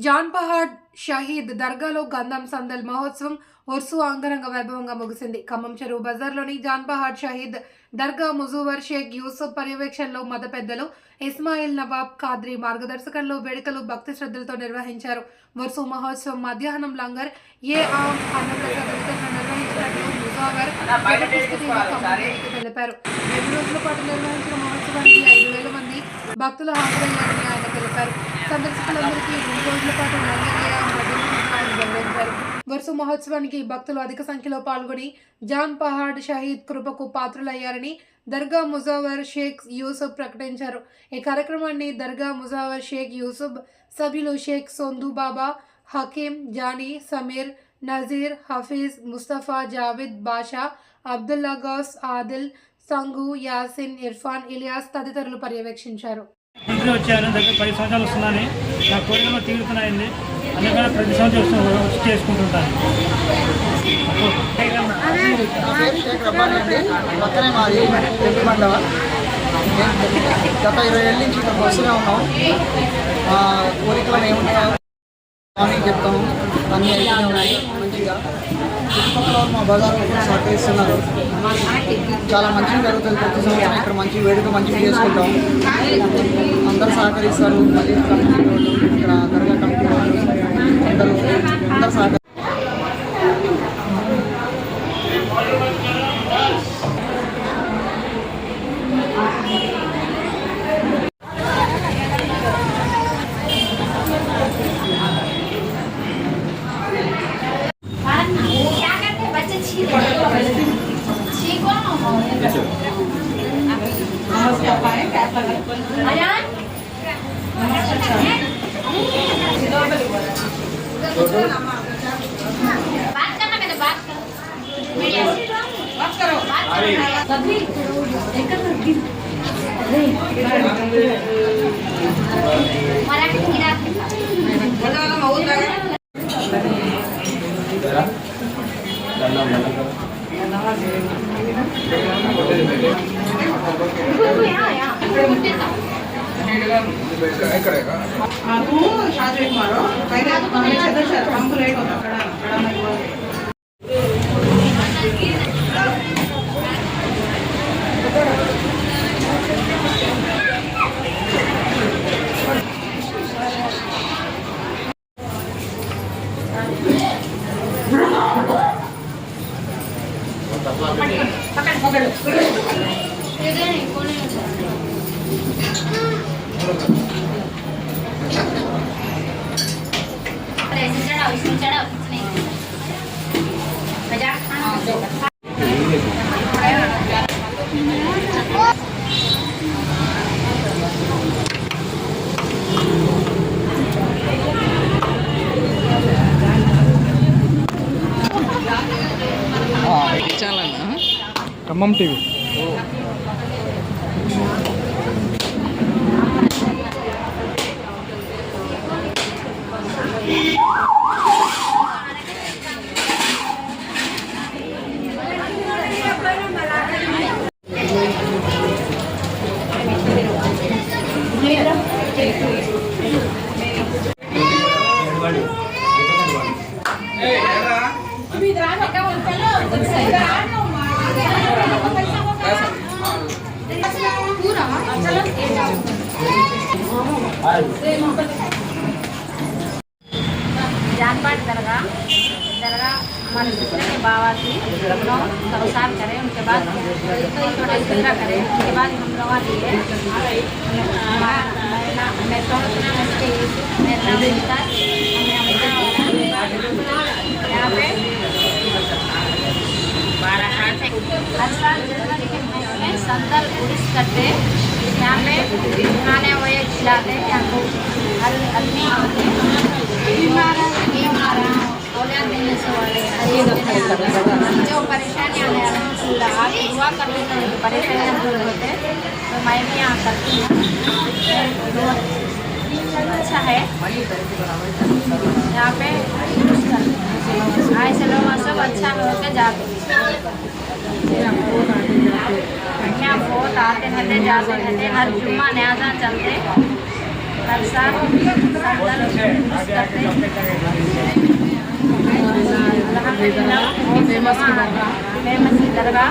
జాన్పహాడ్ షహీద్ దర్గాలో గంధం సందల్ మహోత్సవం ఉర్సు అంగరంగ వైభవంగా ముగిసింది. ఖమ్మం చెరువు బజార్లోని జాన్పహాడ్ షహీద్ దర్గా ముజువర్ షేక్ యూసుఫ్ పర్యవేక్షణలో మత పెద్దలు ఇస్మాయిల్ నవాబ్ ఖాద్రీ మార్గదర్శకంలో వేడుకలు భక్తి శ్రద్ధలతో నిర్వహించారు. ఉర్సు మహోత్సవం మధ్యాహ్నం లంగర్ ఏ ఆమ్ అన్నప్రసాద వితరణ నిర్వహించినట్లు ముజావర్ తెలిపారు. 2 రోజుల పాటు నిర్వహించిన మహోత్సవానికి 5,000 మంది భక్తులు హాజరయ్యారని ఆయన తెలిపారు. సందర్శకులందరికీ 2 రోజుల పాటు గౌరవించారు. వర్సు మహోత్సవానికి భక్తులు అధిక సంఖ్యలో పాల్గొని జాన్పహాడ్ షహీద్ కృపకు పాత్రులయ్యారని దర్గా ముజావర్ షేక్ యూసుఫ్ ప్రకటించారు. ఈ కార్యక్రమాన్ని దర్గా ముజావర్ షేక్ యూసుఫ్ సభ్యులు షేక్ సొందు బాబా, హకీం, జానీ, సమీర్, నజీర్, హఫీజ్, ముస్తఫా, జావిద్, బాషా, అబ్దుల్లా గౌస్, ఆదిల్, సంగు, యాసిన్, ఇర్ఫాన్, ఇలియాస్ తదితరులు పర్యవేక్షించారు. ఇంట్లో వచ్చాను. దగ్గర 10 సంవత్సరాలు వస్తున్నాను. నా కోరికలు తీరుతున్నాయండి. అందుకని ప్రతి సంవత్సరం వచ్చి చేసుకుంటుంటాను. గత 20 ఏళ్ళ నుంచి ఇక్కడ వస్తూనే ఉన్నాం. కోరికలను ఏమున్నాయో మార్నింగ్ చెప్తాము. అన్నీ అయితేనే ఉన్నాయి మంచిగా. చుట్టుపక్కల మా బజార్లో సహకరిస్తున్నారు. చాలా మంచిగా జరుగుతుంది. ప్రతి సంవత్సరం ఇక్కడ మంచి వేడుక మంచిగా చేసుకుంటాం. అందరూ సహకరిస్తారు. మళ్ళీ కమిటీ వాళ్ళు, ఇక్కడ దర్గా కమిటీ వాళ్ళు అందరూ సహకరిస్తారు. ఖమ్మం టీవీ. जानपाट दरगाह हमारे दूसरे के बाबा की संसार करें, उनके बाद थोड़ा इकट्ठा करें, उसके बाद हम लोग लिए यहाँ पे 12 जनवरी के महीने में संदल उड़ीस करते, यहाँ पे खाने वो खिलाते हैं। यहाँ को हर आदमी जो परेशानियाँ आगे हुआ करते हैं, परेशानियाँ दूर होते तो मैं भी यहाँ करती हूँ। अच्छा है यहाँ पे ऐसे लोग सब अच्छा होकर जाते यहाँ बहुत आते रहते जाते रहते, हर जुम्मा न्याजा चलते। खालसा फेमस दरगाह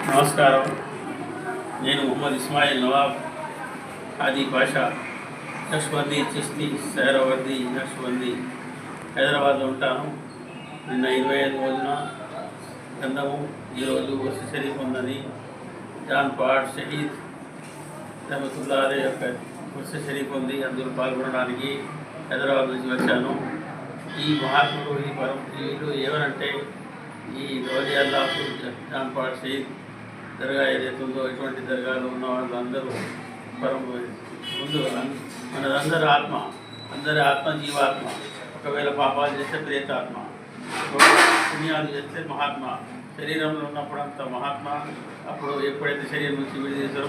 నమస్కారం. నేను మొహమ్మద్ ఇస్మాయిల్ నవాబ్ ఆది భాషా నక్ష్బందీ చిస్తి సైరావర్ది నక్ష్బందీ హైదరాబాద్లో ఉంటాను. నిన్న 25 రోజున గంధము, ఈరోజు వసి షరీఫ్ ఉన్నది. జాన్ పహాడ్ షహీద్ రహమతుల్లా అలీ యొక్క వసి షరీఫ్ ఉంది. అందులో పాల్గొనడానికి హైదరాబాద్ నుంచి వచ్చాను. ఈ మహాత్ములు వీళ్ళు ఎవరంటే ఈ గౌలియల్లాహు జాన్ పహాడ్ షహీద్ దర్గా ఏదైతే ఉందో ఇటువంటి దర్గాలో ఉన్న వాళ్ళందరూ ముందు మనదందరి ఆత్మ, అందరి ఆత్మ జీవాత్మ. ఒకవేళ పాపాలు చేస్తే ప్రేతాత్మ, పుణ్యాలు చేస్తే మహాత్మ. శరీరంలో ఉన్నప్పుడు అంత మహాత్మ, అప్పుడు ఎప్పుడైతే శరీరం నుంచి విడిచేస్తారో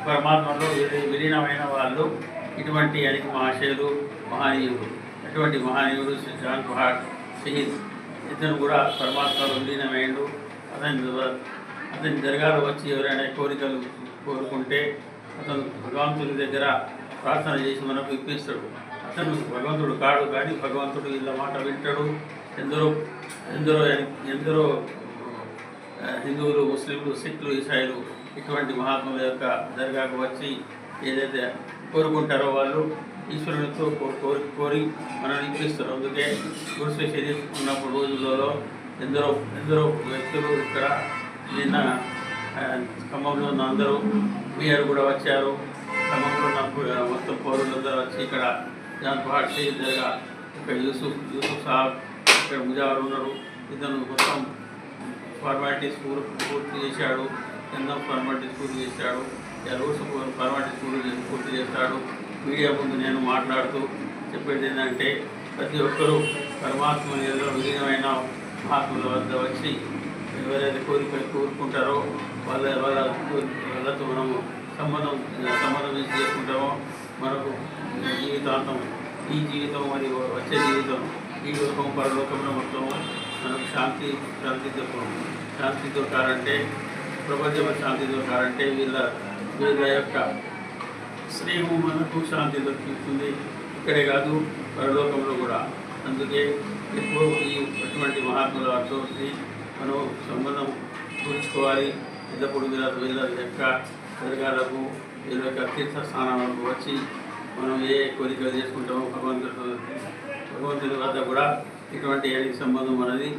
పరమాత్మలో విలీనమైన వాళ్ళు ఇటువంటి అనికి మహాశయులు, మహనీయులు. అటువంటి మహనీయుడు జాన్ పహాడ్ షహీద్ ఇతను కూడా పరమాత్మలో విలీనమైండు. అతని దర్గాలో వచ్చి ఎవరైనా కోరికలు కోరుకుంటే అతను భగవంతుని దగ్గర ప్రార్థన చేసి మనకు ఇప్పిస్తాడు. అతను భగవంతుడు కాడు, కానీ భగవంతుడు వీళ్ళ మాట వింటాడు. ఎందరో ఎందరో ఎందరో హిందువులు, ముస్లింలు, సిఖ్లు, ఈసాయిలు ఇటువంటి మహాత్ముల యొక్క దర్గాకు వచ్చి ఏదైతే కోరుకుంటారో వాళ్ళు ఈశ్వరునితో కోరి మనల్ని ఇప్పిస్తారు. అందుకే గురుశ్రీ షరీఫ్ ఉన్నప్పుడు రోజులలో ఎందరో ఎందరో వ్యక్తులు ఇక్కడ నిన్న ఖమ్మంలో ఉన్న అందరూ మీరు కూడా వచ్చారు. ఖమ్మంలో ఉన్న మొత్తం పౌరులందరూ వచ్చి ఇక్కడ జాన్ పహాడ్ షహీద్ దర్గా ఇక్కడ యూసుఫ్ సాబ్ ఇక్కడ ముజావర్ ఉన్నారు. ఇతను మొత్తం ఫార్మాలిటీస్ పూర్తి చేశాడు. ఎన్నో ఫార్మాలిటీస్ పూర్తి చేశాడు. రూల్స్ ఫార్మాలిటీస్ పూర్తి చేస్తాడు. మీడియా ముందు నేను మాట్లాడుతూ చెప్పేది ఏంటంటే ప్రతి ఒక్కరూ పరమాత్మ విలీనమైన మహాత్ముల వద్ద వచ్చి ఎవరైతే కోరుకుంటారో వాళ్ళతో మనము సంబంధం చేసుకుంటామో మనకు జీవితాంతం, ఈ జీవితం మరి వచ్చే జీవితం, ఈ లోకం పరలోకంలో మొత్తం మనకు శాంతి దొరకాలంటే, ప్రపంచంలో శాంతి దొరకాలంటే వీళ్ళ యొక్క స్నేహం మనకు శాంతి దొరుకుతుంది. ఇక్కడే కాదు, పరలోకంలో కూడా. అందుకే ఎక్కువ అటువంటి మహాత్ముల వారితో మనం సంబంధం కూర్చుకోవాలి. ఎల్లప్పుడు వీళ్ళ యొక్క దర్గాలకు, వీళ్ళ యొక్క తీర్థస్థానాలకు వచ్చి మనం ఏ కోరికలు చేసుకుంటామో భగవంతుని వద్ద కూడా ఇటువంటి సంబంధం అనేది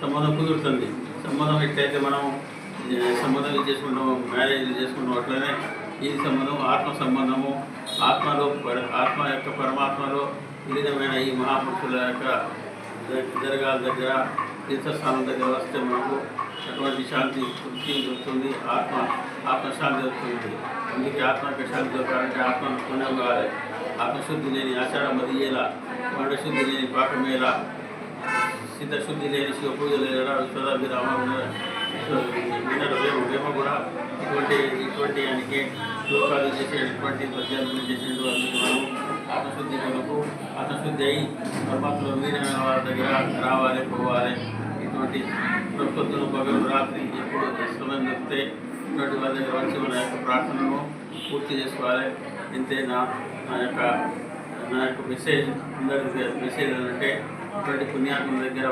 సంబంధం కుదురుతుంది. సంబంధం ఎట్లయితే మనం సంబంధం చేసుకుంటాము, మ్యారేజ్ చేసుకుంటాం, అట్లనే ఈ సంబంధం ఆత్మ సంబంధము. ఆత్మ యొక్క పరమాత్మలో విలీనమైన ఈ మహాపురుషుల యొక్క దర్గాల దగ్గర, తీర్థస్థానం దగ్గర వస్తే మనకు అటువంటి శాంతి తృప్తి దొరుకుతుంది. ఆత్మశాంతి దొరుకుతుంది. అందుకే ఆత్మకి శాంతి దొరకాలంటే ఆత్మను కొనగాలి. ఆత్మశుద్ధి లేని ఆచారం మదియేలా, మండశుద్ధి లేని పాకమేలా, సిద్ధశుద్ధి లేని శివపూజ లేదా విశ్వదాభిరామ వేమ కూడా ఇటువంటి ఆయనకి లోకాలు చేసేటువంటి పద్యాలను చేసేటువంటి మనం ఆత్మశుద్ధి కొరకు ఆత్మశుద్ధి అయి పరమాత్మలో వీరమైన వారి దగ్గర రావాలి, పోవాలి. ఇటువంటి ప్రకృతులు పగలు రాత్రి ఎప్పుడు సమయం దొరికితే ఇటువంటి వారి దగ్గర వచ్చి మన యొక్క ప్రార్థనను పూర్తి చేసుకోవాలి. ఇంతే నా యొక్క మెసేజ్ అందరికీ మెసేజ్ ఏంటంటే ఇటువంటి పుణ్యాత్మ దగ్గర